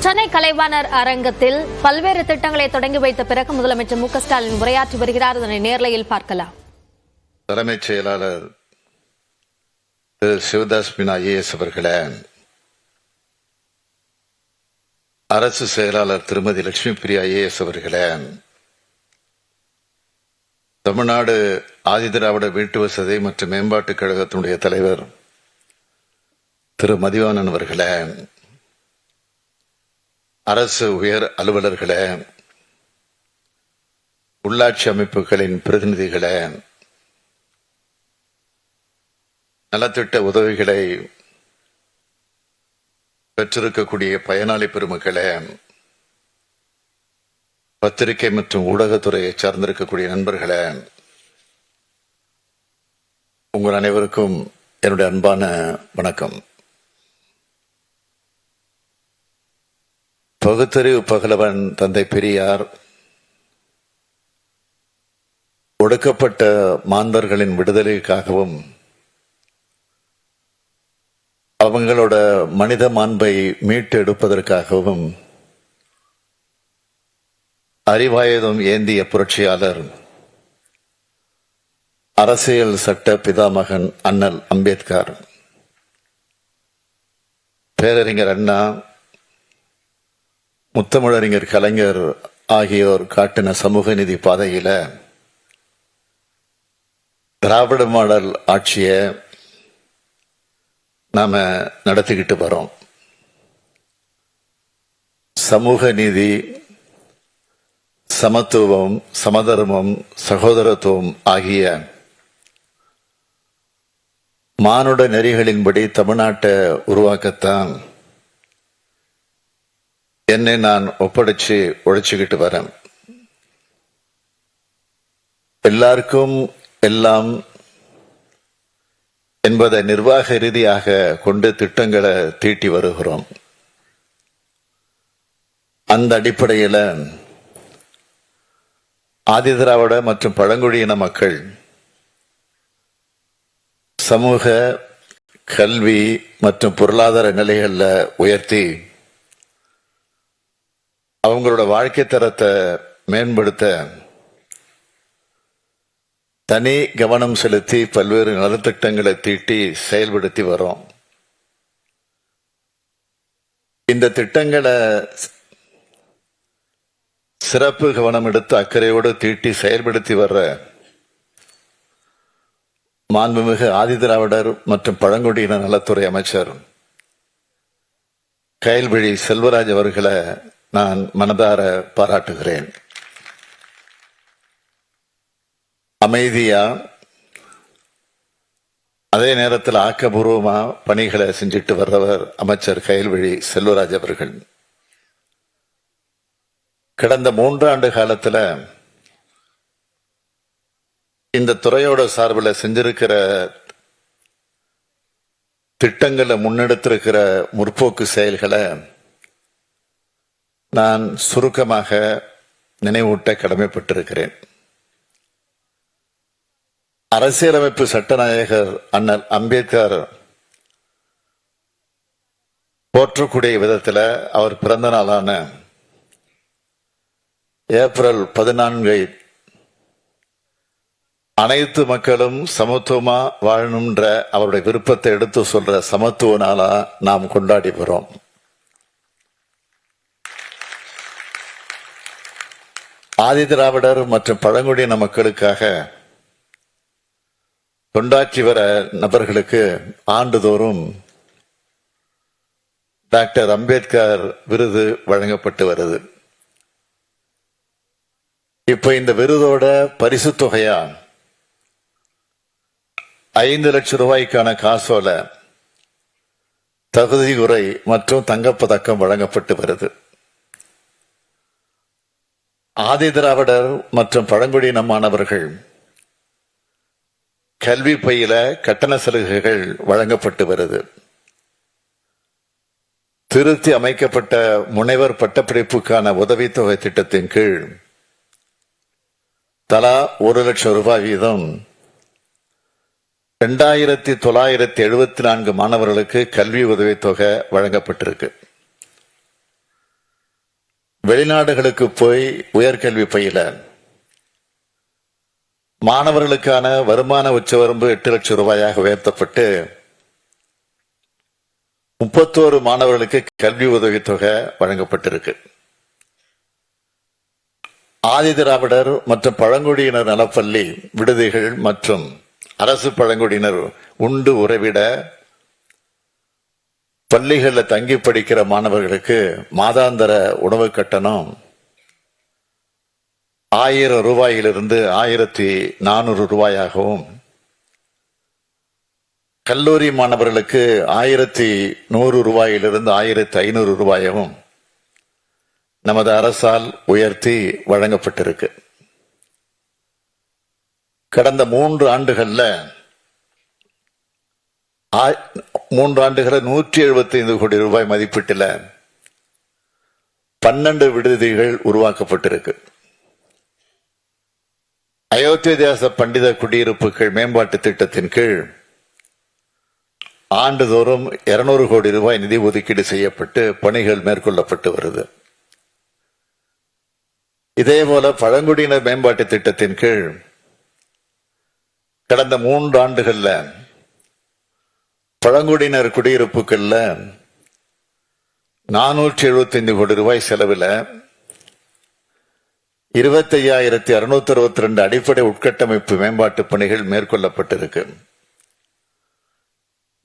சென்னை கலைவாணர் அரங்கத்தில் பல்வேறு திட்டங்களை தொடங்கி வைத்த பிறகு முதலமைச்சர் மு க ஸ்டாலின் உரையாற்றி வருகிறார். இதனை நேர்லையில் பார்க்கலாம். தலைமைச் செயலாளர் திரு சிவதாஸ் மீனா ஐஏஎஸ் அவர்களே, அரசு செயலாளர் திருமதி லட்சுமி பிரியா ஐஏஎஸ் அவர்களே, தமிழ்நாடு ஆதிதிராவிட வீட்டு வசதி மற்றும் மேம்பாட்டுக் கழகத்தினுடைய தலைவர் திரு மதிவாணன் அவர்களே, அரசு உயர் அலுவலர்களே, உள்ளாட்சி அமைப்புகளின் பிரதிநிதிகளே, நலத்திட்ட உதவிகளை பெற்றிருக்கக்கூடிய பயனாளி பெருமக்களே, பத்திரிகை மற்றும் ஊடகத்துறையை சார்ந்திருக்கக்கூடிய நண்பர்களே, உங்கள் அனைவருக்கும் என்னுடைய அன்பான வணக்கம். பகுத்தறிவு பகலவன் தந்தை பெரியார் ஒடுக்கப்பட்ட மாந்தர்களின் விடுதலைக்காகவும் அவங்களோட மனித மாண்பை மீட்டு எடுப்பதற்காகவும் அறிவாயுதம் ஏந்திய புரட்சியாளர் அரசியல் சட்ட பிதாமகன் அண்ணல் அம்பேத்கர், பேரறிஞர் அண்ணா, முத்தமிழறிஞர் கலைஞர் ஆகியோர் காட்டின சமூக நீதி பாதையில திராவிட மாடல் ஆட்சியை நாம நடத்திக்கிட்டு வரோம். சமூக நீதி, சமத்துவம், சமதர்மம், சகோதரத்துவம் ஆகிய மானுட நெறிகளின்படி தமிழ்நாட்டை உருவாக்கத்தான் என்னை நான் ஒப்படைச்சு உழைச்சுக்கிட்டு வரேன். எல்லாருக்கும் எல்லாம் என்பதை நிர்வாக ரீதியாக கொண்டு திட்டங்களை தீட்டி வருகிறோம். அந்த அடிப்படையில் ஆதிதிராவிட மற்றும் பழங்குடியின மக்கள் சமூக, கல்வி மற்றும் பொருளாதார நிலைகளில் உயர்த்தி அவங்களோட வாழ்க்கை தரத்தை மேம்படுத்த தனி கவனம் செலுத்தி பல்வேறு நலத்திட்டங்களை தீட்டி செயல்படுத்தி வரோம். இந்த திட்டங்களை சிறப்பு கவனம் எடுத்து அக்கறையோடு தீட்டி செயல்படுத்தி வர்ற மாண்புமிகு ஆதிதிராவிடர் மற்றும் பழங்குடியின நலத்துறை அமைச்சர் கயல்விழி செல்வராஜ் அவர்களை நான் மனதார பாராட்டுகிறேன். அமைதியா, அதே நேரத்தில் ஆக்கப்பூர்வமா பணிகளை செஞ்சுட்டு வர்றவர் அமைச்சர் கயல்விழி செல்வராஜ் அவர்கள். கடந்த 3 ஆண்டு காலத்துல இந்த துறையோட சார்பில் செஞ்சிருக்கிற திட்டங்களை முன்னெடுத்திருக்கிற முற்போக்கு செயல்களை நான் சுருக்கமாக நினைவூட்ட கடமைப்பட்டிருக்கிறேன். அரசியலமைப்பு சட்டநாயகர் அண்ணல் அம்பேத்கர் போற்றக்கூடிய விதத்தில் அவர் பிறந்த நாளான ஏப்ரல் 14 அனைத்து மக்களும் சமத்துவமா வாழணும்ன்ற அவருடைய விருப்பத்தை எடுத்து சொல்ற சமத்துவ நாளா நாம் கொண்டாடி வரோம். ஆதிதிராவிடர் மற்றும் பழங்குடியின மக்களுக்காக கொண்டாற்றி வர நபர்களுக்கு ஆண்டுதோறும் டாக்டர் அம்பேத்கர் விருது வழங்கப்பட்டு வருது. இப்ப இந்த விருதோட பரிசு தொகையா 5 லட்சம் ரூபாய்க்கான காசோல, தகுதி உரை மற்றும் தங்கப்பதக்கம் வழங்கப்பட்டு வருது. ஆதிதிராவிடர் மற்றும் பழங்குடியின மாணவர்கள் கல்வி பயில கட்டண சலுகைகள் வழங்கப்பட்டு வருது. திருத்தி அமைக்கப்பட்ட முனைவர் பட்டப்படிப்புக்கான உதவித்தொகை திட்டத்தின் கீழ் தலா 1 லட்சம் ரூபாய் வீதம் 2974 மாணவர்களுக்கு கல்வி உதவித்தொகை வழங்கப்பட்டிருக்கு. வெளிநாடுகளுக்கு போய் உயர்கல்வி பயில மாணவர்களுக்கான வருமான உச்சவரம்பு 8 லட்சம் ரூபாயாக உயர்த்தப்பட்டு 31 மாணவர்களுக்கு கல்வி உதவித்தொகை வழங்கப்பட்டிருக்கு. ஆதிதிராவிடர் மற்றும் பழங்குடியினர் நலப்பள்ளி விடுதிகள் மற்றும் அரசு பழங்குடியினர் உண்டு உறைவிட பள்ளிகளில் தங்கி படிக்கிற மாணவர்களுக்கு மாதாந்திர உணவு கட்டணம் 1000 ரூபாயிலிருந்து 1400 ரூபாயாகவும், கல்லூரி மாணவர்களுக்கு 1100 ரூபாயிலிருந்து 1500 ரூபாயாகவும் நமது அரசால் உயர்த்தி வழங்கப்பட்டிருக்கு. கடந்த 3 ஆண்டுகள்ல 175 கோடி ரூபாய் மதிப்பீட்டில் 12 விடுதிகள் உருவாக்கப்பட்டிருக்கு. அயோத்தியாச பண்டித குடியிருப்புகள் மேம்பாட்டு திட்டத்தின் கீழ் ஆண்டுதோறும் 200 கோடி ரூபாய் நிதி ஒதுக்கீடு செய்யப்பட்டு பணிகள் மேற்கொள்ளப்பட்டு வருது. இதேபோல பழங்குடியினர் மேம்பாட்டு திட்டத்தின் கீழ் கடந்த 3 ஆண்டுகள்ல பழங்குடியினர் குடியிருப்புகள்ல 475 கோடி ரூபாய் செலவில் 25,662 அடிப்படை உட்கட்டமைப்பு மேம்பாட்டு பணிகள் மேற்கொள்ளப்பட்டிருக்கு.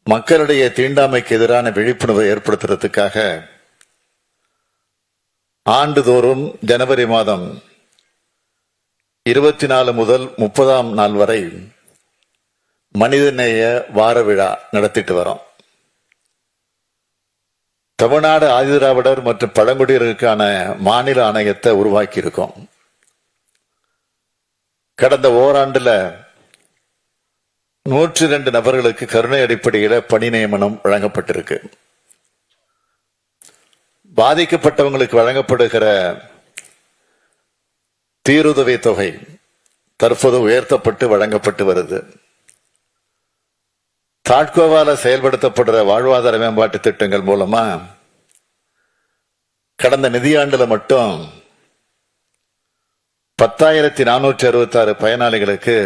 மக்களிடையே தீண்டாமைக்கு எதிரான விழிப்புணர்வை ஏற்படுத்துறதுக்காக ஆண்டுதோறும் ஜனவரி மாதம் 24 முதல் 30ஆம் நாள் வரை மனிதநேய வார விழா நடத்திட்டு வரோம். தமிழ்நாடு ஆதிதிராவிடர் மற்றும் பழங்குடியினருக்கான மாநில ஆணையத்தை உருவாக்கி இருக்கோம். கடந்த ஓராண்டுல 102 நபர்களுக்கு கருணை அடிப்படையில் பணி நியமனம் வழங்கப்பட்டிருக்கு. பாதிக்கப்பட்டவங்களுக்கு வழங்கப்படுகிற தீருதவி தொகை தற்போது உயர்த்தப்பட்டு வழங்கப்பட்டு வருது. தாட்கோவால செயல்படுத்தப்படுற வாழ்வாதார மேம்பாட்டு திட்டங்கள் மூலமா கடந்த நிதியாண்டுல மட்டும் 10,466 பயனாளிகளுக்கு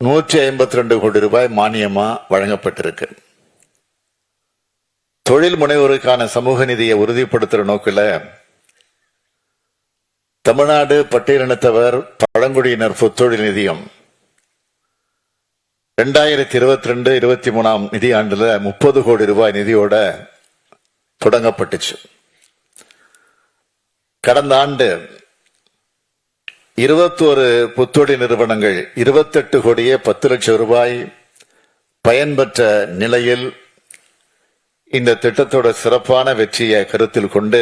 152 கோடி ரூபாய் மானியமா வழங்கப்பட்டிருக்கு. தொழில் முனைவோருக்கான சமூக நிதியை உறுதிப்படுத்துற நோக்கில் தமிழ்நாடு பட்டியலினத்தவர் பழங்குடியினர் புத்தொழில் நிதியம் 2022-23 நிதியாண்டுல 30 கோடி ரூபாய் நிதியோட தொடங்கப்பட்டுச்சு. கடந்த ஆண்டு 21 புத்தொழில் நிறுவனங்கள் 28 கோடியே 10 லட்சம் ரூபாய் பயன்பெற்ற நிலையில் இந்த திட்டத்தோட சிறப்பான வெற்றியை கருத்தில் கொண்டு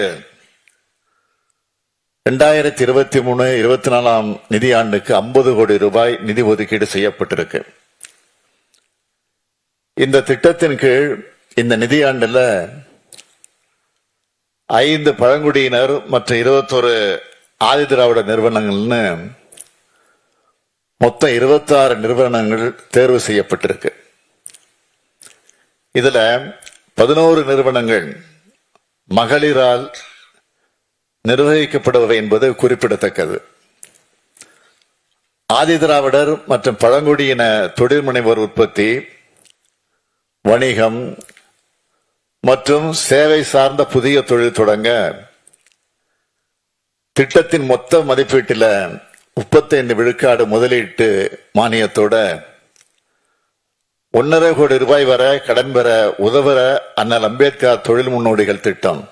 2023-24 நிதியாண்டுக்கு 50 கோடி ரூபாய் நிதி ஒதுக்கீடு செய்யப்பட்டிருக்கு. இந்த திட்டத்தின் கீழ் இந்த நிதியாண்டுல 5 பழங்குடியினர் மற்றும் 21 ஆதிதிராவிட நிறுவனங்கள்னு மொத்தம் 26 நிறுவனங்கள் தேர்வு செய்யப்பட்டிருக்கு. இதுல 11 நிறுவனங்கள் மகளிரால் நிர்வகிக்கப்படுபவை என்பது குறிப்பிடத்தக்கது. ஆதிதிராவிடர் மற்றும் பழங்குடியின தொழில் முனைவோர் உற்பத்தி, வணிகம் மற்றும் சேவை சார்ந்த புதிய தொழில் தொடங்க திட்டத்தின் மொத்த மதிப்பீட்டில் 35 விழுக்காடு முதலீட்டு மானியத்தோட 1.5 கோடி ரூபாய் வரை கடன் பெற உதவுற அண்ணல் அம்பேத்கர் தொழில் முன்னோடிகள் திட்டம்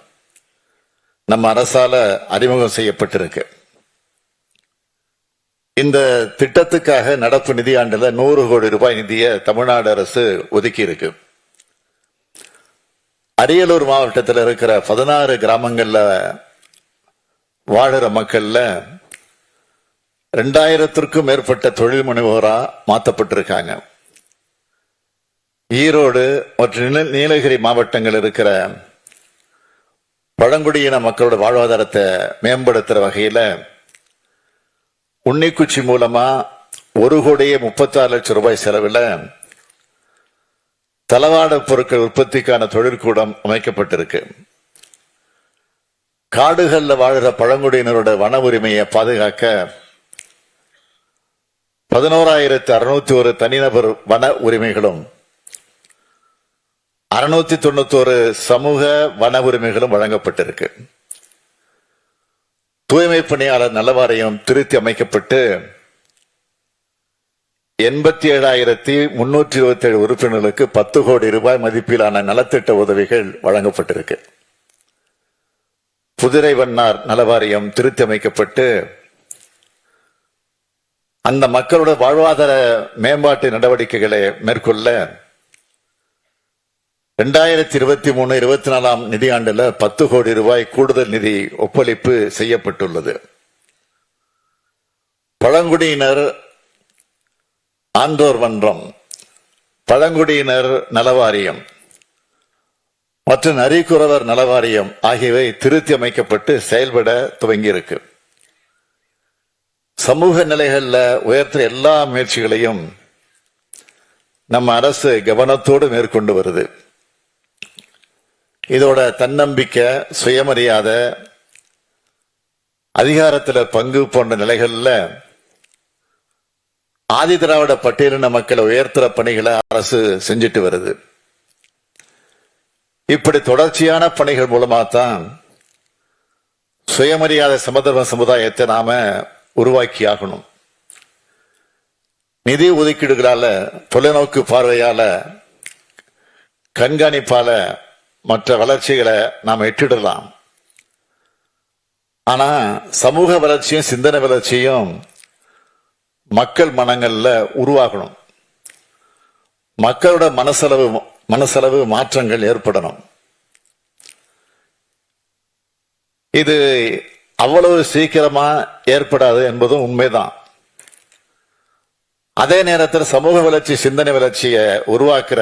நம்ம அரசால அறிமுகம் செய்யப்பட்டிருக்கு. இந்த திட்டத்துக்காக நடப்பு நிதியாண்டுல 100 கோடி ரூபாய் நிதியை தமிழ்நாடு அரசு ஒதுக்கி இருக்கு. அரியலூர் மாவட்டத்தில் இருக்கிற 16 கிராமங்கள்ல வாழுற மக்கள்ல 2000த்திற்கும் மேற்பட்ட தொழில் முனைவோரா மாற்றப்பட்டிருக்காங்க. ஈரோடு மற்றும் நீலகிரி மாவட்டங்கள் இருக்கிற பழங்குடியின மக்களோட வாழ்வாதாரத்தை மேம்படுத்துற வகையில உன்னிக்குச்சி மூலமா 1 கோடியே 36 லட்சம் ரூபாய் செலவில் தளவாட பொருட்கள் உற்பத்திக்கான தொழிற்கூடம் அமைக்கப்பட்டிருக்கு. காடுகள்ல வாழ்கிற பழங்குடியினரோட வன உரிமையை பாதுகாக்க 11,601 தனிநபர் வன உரிமைகளும் 691 சமூக வன உரிமைகளும் வழங்கப்பட்டிருக்கு. தூய்மை பணியாளர் நல வாரியம் திருத்தி அமைக்கப்பட்டு 87,327 உறுப்பினர்களுக்கு 10 கோடி ரூபாய் மதிப்பிலான நலத்திட்ட உதவிகள் வழங்கப்பட்டிருக்கு. புதிரை வண்ணார் நலவாரியம் திருத்தி அமைக்கப்பட்டு அந்த மக்களோட வாழ்வாதார மேம்பாட்டு நடவடிக்கைகளை மேற்கொள்ள 2023-24 நிதியாண்டுல 10 கோடி ரூபாய் கூடுதல் நிதி ஒப்பளிப்பு செய்யப்பட்டுள்ளது. பழங்குடியினர் ஆன்றோர் மன்றம், பழங்குடியினர் நலவாரியம் மற்றும் நரிக்குறவர் நலவாரியம் ஆகியவை திருத்தி அமைக்கப்பட்டு செயல்பட துவங்கியிருக்கு. சமூக நிலைகள்ல உயர்த்த எல்லா முயற்சிகளையும் நம்ம அரசு கவனத்தோடு மேற்கொண்டு வருது. இதோட தன்னம்பிக்கை, சுயமரியாதை, அதிகாரத்தில் பங்கு போன்ற நிலைகள்ல ஆதி திராவிட பட்டியலின மக்களை உயர்த்துற பணிகளை அரசு செஞ்சிட்டு வருது. இப்படி தொடர்ச்சியான பணிகள் மூலமா தான் சுயமரியாதை சமதர்ம சமுதாயத்தை நாம உருவாக்கி ஆகணும். நிதி ஒதுக்கீடுகளால, தொலைநோக்கு பார்வையால, கண்காணிப்பால மற்ற வளர்ச்சிகளை நாம் எட்டிடலாம். ஆனா சமூக வளர்ச்சியும் சிந்தனை வளர்ச்சியும் மக்கள் மனங்கள்ல உருவாகணும். மக்களோட மனசளவு மாற்றங்கள் ஏற்படணும். இது அவ்வளவு சீக்கிரமா ஏற்படாது என்பதும் உண்மைதான். அதே நேரத்தில் சமூக வளர்ச்சி, சிந்தனை வளர்ச்சியை உருவாக்குற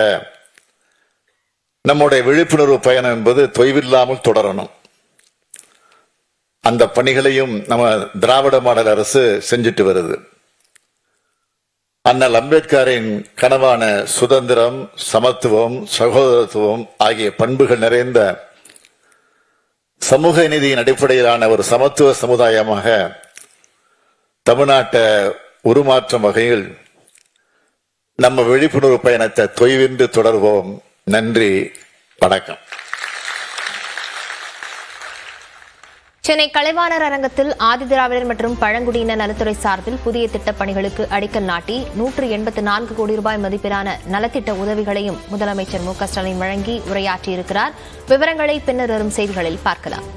நம்முடைய விழிப்புணர்வு பயணம் என்பது தொய்வில்லாமல் தொடரணும். அந்த பணிகளையும் நம்ம திராவிட மாடல் அரசு செஞ்சிட்டு வருது. அண்ணல் அம்பேத்கரின் கனவான சுதந்திரம், சமத்துவம், சகோதரத்துவம் ஆகிய பண்புகள் நிறைந்த சமூக நீதியின் அடிப்படையிலான ஒரு சமத்துவ சமுதாயமாக தமிழ்நாட்டை உருமாற்றும் வகையில் நம்ம விழிப்புணர்வு பயணத்தை தொய்வின்றி தொடர்வோம். நன்றி, வணக்கம். சென்னை கலைவாணர் அரங்கத்தில் ஆதிதிராவிடர் மற்றும் பழங்குடியினர் நலத்துறை சார்பில் புதிய திட்டப் பணிகளுக்கு அடிக்கல் நாட்டி 184 கோடி ரூபாய் மதிப்பிலான நலத்திட்ட உதவிகளையும் முதலமைச்சர் மு க ஸ்டாலின் வழங்கி உரையாற்றியிருக்கிறார். விவரங்களை பின்னர் வரும் செய்திகளில் பார்க்கலாம்.